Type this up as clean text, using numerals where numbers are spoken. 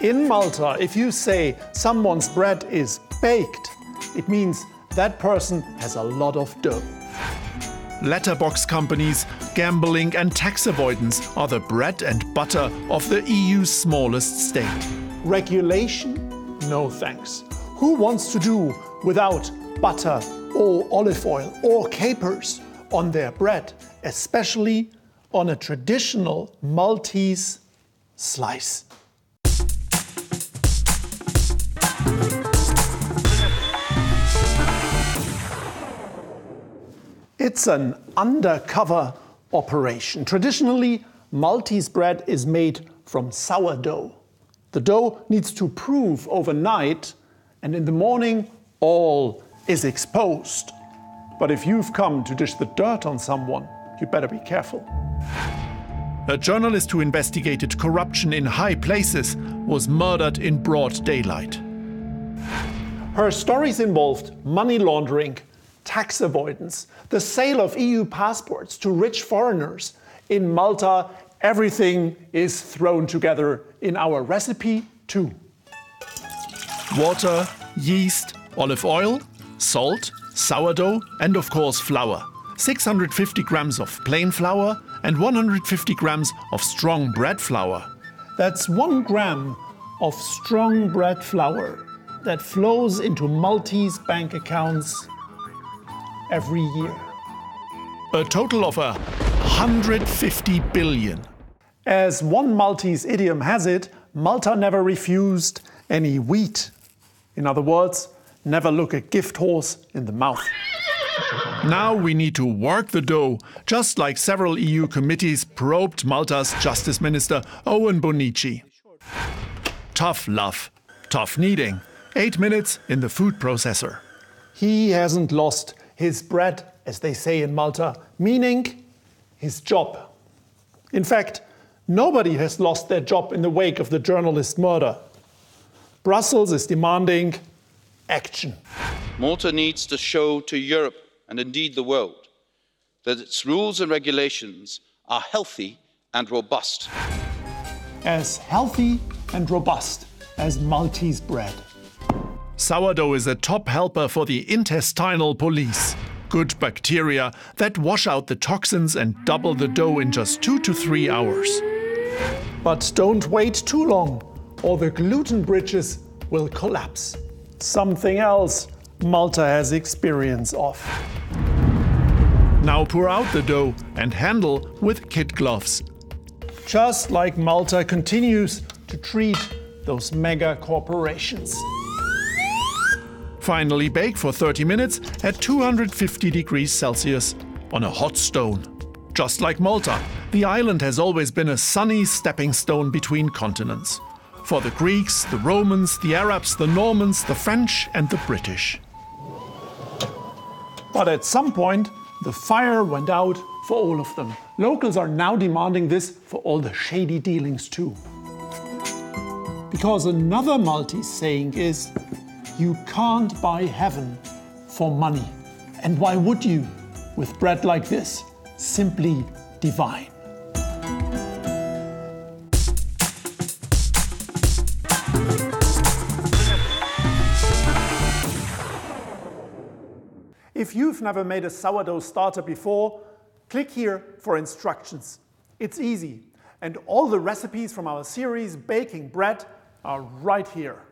In Malta, if you say someone's bread is baked, it means that person has a lot of dough. Letterbox companies, gambling and tax avoidance are the bread and butter of the EU's smallest state. Regulation? No thanks. Who wants to do without butter or olive oil or capers on their bread, especially on a traditional Maltese slice? It's an undercover operation. Traditionally, Maltese bread is made from sourdough. The dough needs to prove overnight, and in the morning, all is exposed. But if you've come to dish the dirt on someone, you better be careful. A journalist who investigated corruption in high places was murdered in broad daylight. Her stories involved money laundering, tax avoidance, the sale of EU passports to rich foreigners. In Malta, everything is thrown together in our recipe too. Water, yeast, olive oil, salt, sourdough, and of course flour. 650 grams of plain flour and 150 grams of strong bread flour. That's 1 gram of strong bread flour that flows into Maltese bank accounts every year. A total of 150 billion. As one Maltese idiom has it, Malta never refused any wheat. In other words, never look a gift horse in the mouth. Now we need to work the dough, just like several EU committees probed Malta's Justice Minister Owen Bonnici. Tough love, tough kneading. 8 minutes in the food processor. He hasn't lost his bread, as they say in Malta, meaning his job. In fact, nobody has lost their job in the wake of the journalist murder. Brussels is demanding action. Malta needs to show to Europe, and indeed the world, that its rules and regulations are healthy and robust. As healthy and robust as Maltese bread. Sourdough is a top helper for the intestinal police. Good bacteria that wash out the toxins and double the dough in just 2 to 3 hours. But don't wait too long, or the gluten bridges will collapse. Something else Malta has experience of. Now pour out the dough and handle with kid gloves. Just like Malta continues to treat those mega corporations. Finally bake for 30 minutes at 250 degrees Celsius on a hot stone. Just like Malta, the island has always been a sunny stepping stone between continents. For the Greeks, the Romans, the Arabs, the Normans, the French and the British. But at some point, the fire went out for all of them. Locals are now demanding this for all the shady dealings too. Because another Maltese saying is, you can't buy heaven for money. And why would you, with bread like this, simply divine? If you've never made a sourdough starter before, click here for instructions. It's easy, and all the recipes from our series Baking Bread are right here.